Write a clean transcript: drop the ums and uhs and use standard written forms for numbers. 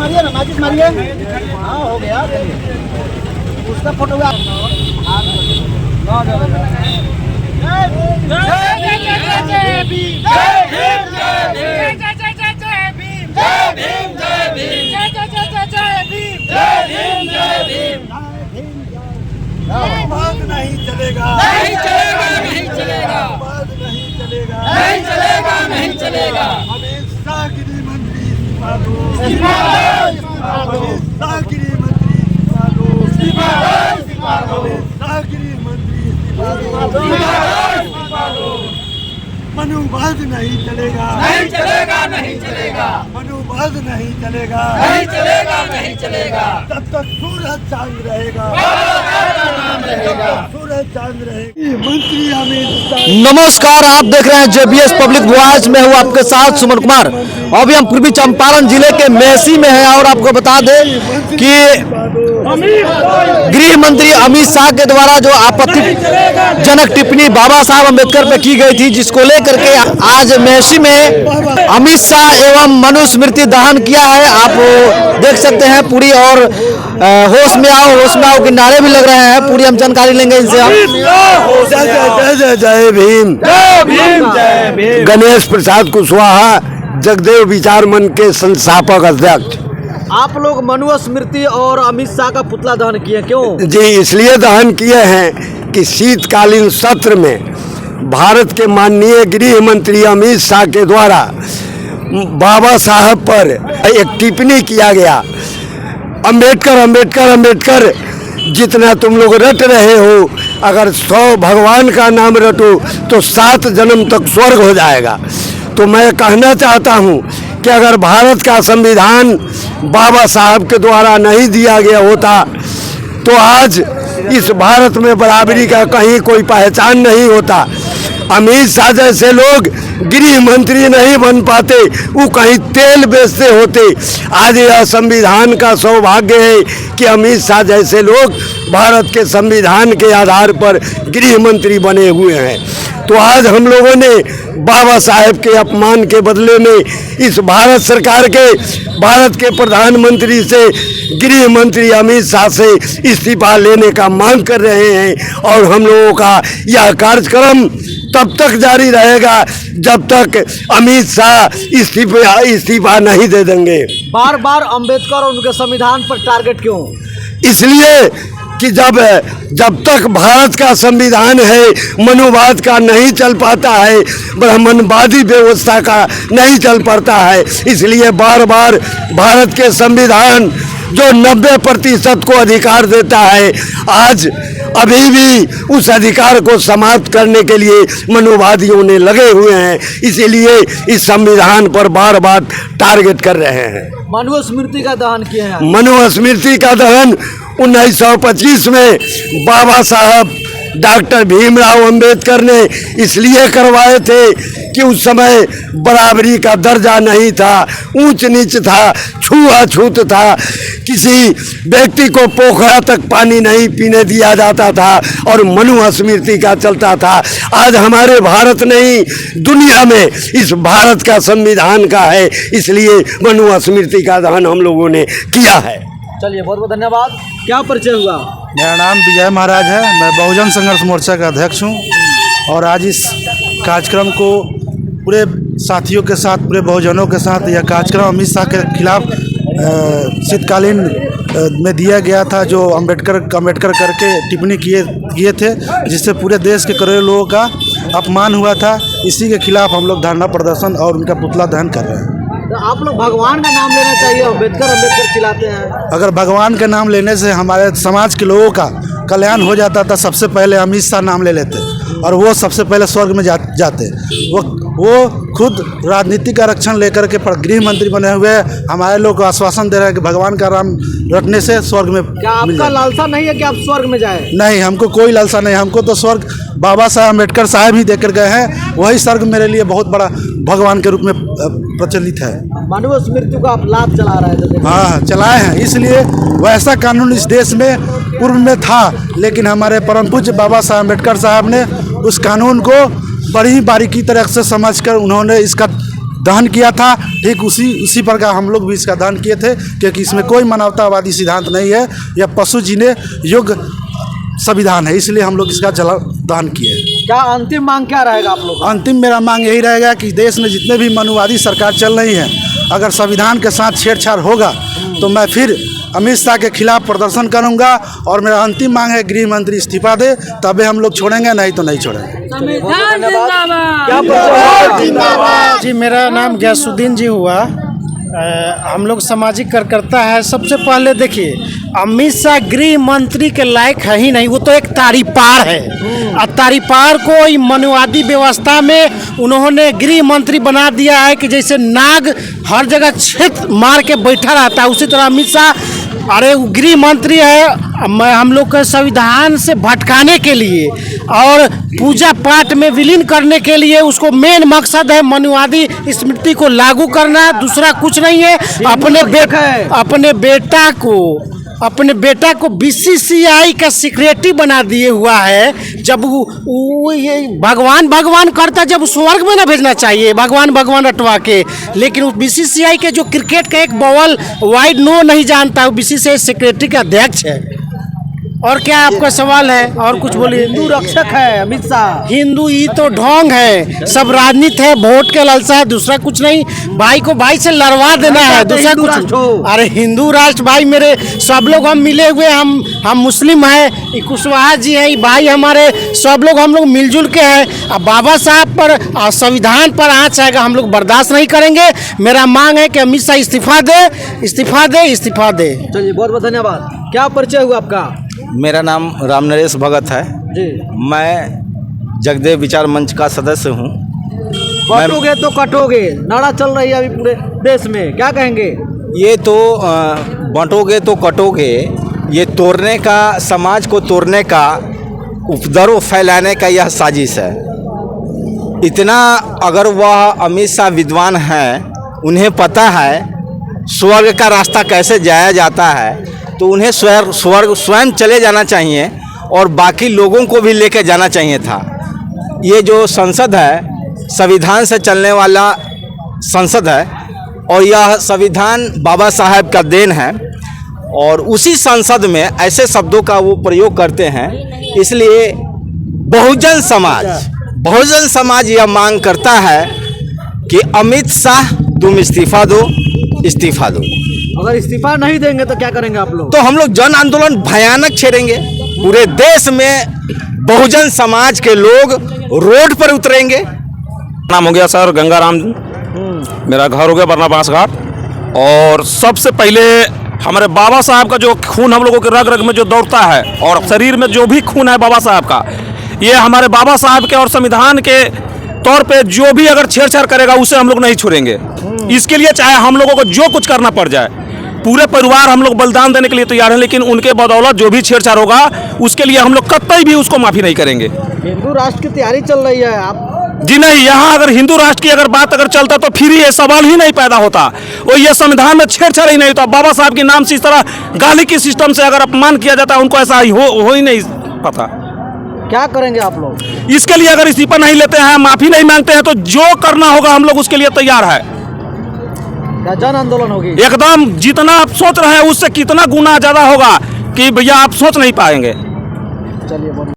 मारिए ना, माचिस मारिए। हाँ हो गया, उसका फोटो नहीं चलेगा, नहीं चलेगा, नहीं चलेगा, नहीं चलेगा, नहीं चलेगा, नहीं चलेगा। अमित शाह गृह मंत्री इस्तीफा दो, इस्तीफा दो, शाह गृह मंत्री इस्तीफा दो, इस्तीफा दो, शाह गृह मंत्री इस्तीफा दो, इस्तीफा दो। मनुवाद नहीं चलेगा, नहीं चलेगा, नहीं चलेगा, मनुवाद नहीं चलेगा, नहीं चलेगा, नहीं चलेगा। तब तक सूरज चांद रहेगा, सूरज चांद रहेगा। मंत्री अमित शाह। नमस्कार, आप देख रहे हैं जेबीएस पब्लिक वॉइस में हूँ आपके साथ सुमन कुमार। अभी हम पूर्वी चंपारण जिले के मेसी में हैं और आपको बता दें कि गृह मंत्री अमित शाह के द्वारा जो आपत्तिजनक टिप्पणी बाबा साहब अम्बेडकर पे की गई थी, जिसको लेकर के आज मेसी में अमित शाह एवं मनुस्मृति दहन किया है। आप देख सकते हैं पूरी, और होश में आओ के नारे भी लग रहे हैं। पूरी हम जानकारी लेंगे इनसे। जय भीम, जय भीम, जय भीम। गणेश प्रसाद कुशवाहा, जगदेव विचार मन के संस्थापक अध्यक्ष। आप लोग मनुस्मृति और अमित शाह का पुतला दहन किए, क्यों? जी, इसलिए दहन किए हैं कि शीतकालीन सत्र में भारत के माननीय गृह मंत्री अमित शाह के द्वारा बाबा साहब पर एक टिप्पणी किया गया। अम्बेडकर अम्बेडकर अम्बेडकर जितना तुम लोग रट रहे हो, अगर 100 भगवान का नाम रटो तो 7 जन्म तक स्वर्ग हो जाएगा। तो मैं कहना चाहता हूँ कि अगर भारत का संविधान बाबा साहब के द्वारा नहीं दिया गया होता तो आज इस भारत में बराबरी का कहीं कोई पहचान नहीं होता। अमित शाह जैसे लोग गृह मंत्री नहीं बन पाते, वो कहीं तेल बेचते होते। आज यह संविधान का सौभाग्य है कि अमित शाह जैसे लोग भारत के संविधान के आधार पर गृह मंत्री बने हुए हैं। तो आज हम लोगों ने बाबा साहेब के अपमान के बदले में इस भारत सरकार के, भारत के प्रधानमंत्री से गृह मंत्री अमित शाह से इस्तीफा लेने का मांग कर रहे हैं। और हम लोगों का यह कार्यक्रम तब तक जारी रहेगा जब तक अमित शाह इस्तीफा नहीं दे देंगे। बार बार अम्बेडकर और उनके संविधान पर टारगेट क्यों? इसलिए कि जब तक भारत का संविधान है, मनुवाद का नहीं चल पाता है, ब्राह्मणवादी व्यवस्था का नहीं चल पाता है। इसलिए बार बार भारत के संविधान जो 90% को अधिकार देता है, आज अभी भी उस अधिकार को समाप्त करने के लिए मनुवादियों ने लगे हुए हैं। इसीलिए इस संविधान पर बार बार टारगेट कर रहे हैं। मनुस्मृति का दहन किए हैं। मनुस्मृति का दहन 1925 में बाबा साहब डॉक्टर भीमराव अंबेडकर ने इसलिए करवाए थे कि उस समय बराबरी का दर्जा नहीं था, ऊंच नीच था, छुआछूत था, किसी व्यक्ति को पोखरा तक पानी नहीं पीने दिया जाता था और मनुस्मृति का चलता था। आज हमारे भारत नहीं, दुनिया में इस भारत का संविधान का है, इसलिए मनुस्मृति का दहन हम लोगों ने किया है। चलिए, बहुत बहुत धन्यवाद। क्या परिचय हुआ? मेरा नाम विजय महाराज है। मैं बहुजन संघर्ष मोर्चा का अध्यक्ष हूँ और आज इस कार्यक्रम को पूरे साथियों के साथ, पूरे बहुजनों के साथ यह कार्यक्रम अमित शाह के खिलाफ शीतकालीन में दिया गया था, जो अम्बेडकर करके टिप्पणी किए थे, जिससे पूरे देश के करोड़ों लोगों का अपमान हुआ था। इसी के खिलाफ हम लोग धरना प्रदर्शन और उनका पुतला दहन कर रहे हैं। तो आप लोग भगवान का नाम लेना चाहिए, अम्बेडकर चिल्लाते हैं। अगर भगवान के नाम लेने से हमारे समाज के लोगों का कल्याण हो जाता था, सबसे पहले अमित शाह नाम ले लेते और वो सबसे पहले स्वर्ग में जाते। वो खुद राजनीति का रक्षण लेकर के गृह मंत्री बने हुए हमारे लोग को आश्वासन दे रहे हैं कि भगवान का नाम रटने से स्वर्ग में। क्या आपका लालसा नहीं है कि आप स्वर्ग में जाए? नहीं, हमको कोई लालसा नहीं। हमको तो स्वर्ग बाबा साहब अम्बेडकर साहब ही देकर गए हैं। वही स्वर्ग मेरे लिए बहुत बड़ा भगवान के रूप में प्रचलित है। मनुस्मृति को आप लाभ चला रहे थे? हाँ, चलाए हैं। इसलिए वैसा कानून इस देश में पूर्व में था, लेकिन हमारे परम पूज्य बाबा साहब अम्बेडकर साहब ने उस कानून को बड़ी बारीकी तरह से समझकर उन्होंने इसका दहन किया था, ठीक उसी प्रकार हम लोग भी इसका दहन किए थे, क्योंकि इसमें कोई मानवतावादी सिद्धांत नहीं है। यह पशु जीने योग्य संविधान है, इसलिए हम लोग इसका दहन किए। क्या अंतिम मांग क्या रहेगा आप लोग? अंतिम मेरा मांग यही रहेगा कि देश में जितने भी मनुवादी सरकार चल रही है, अगर संविधान के साथ छेड़छाड़ होगा तो मैं फिर अमित शाह के खिलाफ प्रदर्शन करूंगा। और मेरा अंतिम मांग है गृह मंत्री इस्तीफा दे, तबे हम लोग छोड़ेंगे, नहीं तो नहीं छोड़ेंगे। जी, मेरा नाम गयासुद्दीन जी हुआ। हम लोग सामाजिक कार्यकर्ता है। सबसे पहले देखिए, अमित शाह गृह मंत्री के लायक है ही नहीं, वो तो एक तारीपार है। और तारीपार को मनुवादी व्यवस्था में उन्होंने गृह मंत्री बना दिया है कि जैसे नाग हर जगह छेद मार के बैठा रहता है, उसी तरह अमित शाह अरे गृह मंत्री है। हम लोग के संविधान से भटकाने के लिए और पूजा पाठ में विलीन करने के लिए उसको मेन मकसद है मनुवादी स्मृति को लागू करना, दूसरा कुछ नहीं है। अपने बेटा को बीसीसीआई का सेक्रेटरी बना दिए हुआ है। जब वो ये भगवान करता, जब स्वर्ग में ना भेजना चाहिए भगवान रटवा के, लेकिन उस बीसीसीआई के जो क्रिकेट का एक बॉल वाइड नो नहीं जानता, वो बीसीसीआई सेक्रेटरी का अध्यक्ष है। और क्या आपका सवाल है? और कुछ बोलिए। हिंदू रक्षक है अमित शाह। हिंदू ही तो ढोंग है, सब राजनीति है, वोट के लालसा है, दूसरा कुछ नहीं। भाई को भाई से लड़वा देना है, दूसरा कुछ। अरे हिंदू राष्ट्र भाई मेरे, सब लोग हम मिले हुए, हम मुस्लिम हैं, कुशवाहा जी हैं, भाई हमारे, सब लोग हम लोग मिलजुल के हैं। अब बाबा साहब पर संविधान पर आँच आएगा, हम लोग बर्दाश्त नहीं करेंगे। मेरा मांग है कि अमित शाह इस्तीफा दे। चलिए, बहुत बहुत धन्यवाद। क्या परिचय हुआ आपका? मेरा नाम रामनरेश भगत है जी। मैं जगदेव विचार मंच का सदस्य हूँ। कटोगे तो कटोगे नारा चल रही है अभी पूरे देश में, क्या कहेंगे? ये तो बंटोगे तो कटोगे, ये तोड़ने का, समाज को तोड़ने का, उपद्रव फैलाने का यह साजिश है। इतना अगर वह अमित शाह विद्वान हैं, उन्हें पता है स्वर्ग का रास्ता कैसे जाया जाता है, तो उन्हें स्वर्ग स्वयं चले जाना चाहिए और बाकी लोगों को भी लेकर जाना चाहिए था। ये जो संसद है, संविधान से चलने वाला संसद है, और यह संविधान बाबा साहब का देन है, और उसी संसद में ऐसे शब्दों का वो प्रयोग करते हैं। इसलिए बहुजन समाज यह मांग करता है कि अमित शाह तुम इस्तीफा दो। अगर इस्तीफा नहीं देंगे तो क्या करेंगे आप लोग? तो हम लोग जन आंदोलन भयानक छेड़ेंगे। पूरे देश में बहुजन समाज के लोग रोड पर उतरेंगे। नाम हो गया सर गंगाराम, मेरा घर हो गया बरना बांस घाट। और सबसे पहले हमारे बाबा साहब का जो खून हम लोगों के रग रग में जो दौड़ता है, और शरीर में जो भी खून है बाबा साहब का, ये हमारे बाबा साहब के और संविधान के तौर पे जो भी अगर छेड़छाड़ करेगा उसे हम लोग नहीं छोड़ेंगे। इसके लिए चाहे हम लोगों को जो कुछ करना पड़ जाए, पूरे परिवार हम लोग बलिदान देने के लिए तैयार हैं, लेकिन उनके बदौलत जो भी छेड़छाड़ होगा उसके लिए हम लोग कतई भी उसको माफ़ी नहीं करेंगे। हिंदू राष्ट्र की तैयारी चल रही है आप? जी नहीं, यहाँ अगर हिंदू राष्ट्र की अगर बात अगर चलता तो फिर ये सवाल ही नहीं पैदा होता, और ये संविधान में छेड़छाड़ ही नहीं होता। बाबा साहब के नाम से इस तरह गाली की सिस्टम से अगर अपमान किया जाता है, उनको ऐसा हो ही नहीं पता। क्या करेंगे आप लोग? इसके लिए अगर इस्तीफा नहीं लेते हैं, माफ़ी नहीं मांगते हैं, तो जो करना होगा हम लोग उसके लिए तैयार है। क्या जन आंदोलन होगी? एकदम, जितना आप सोच रहे हैं उससे कितना गुना ज़्यादा होगा कि भैया आप सोच नहीं पाएंगे। चलिए।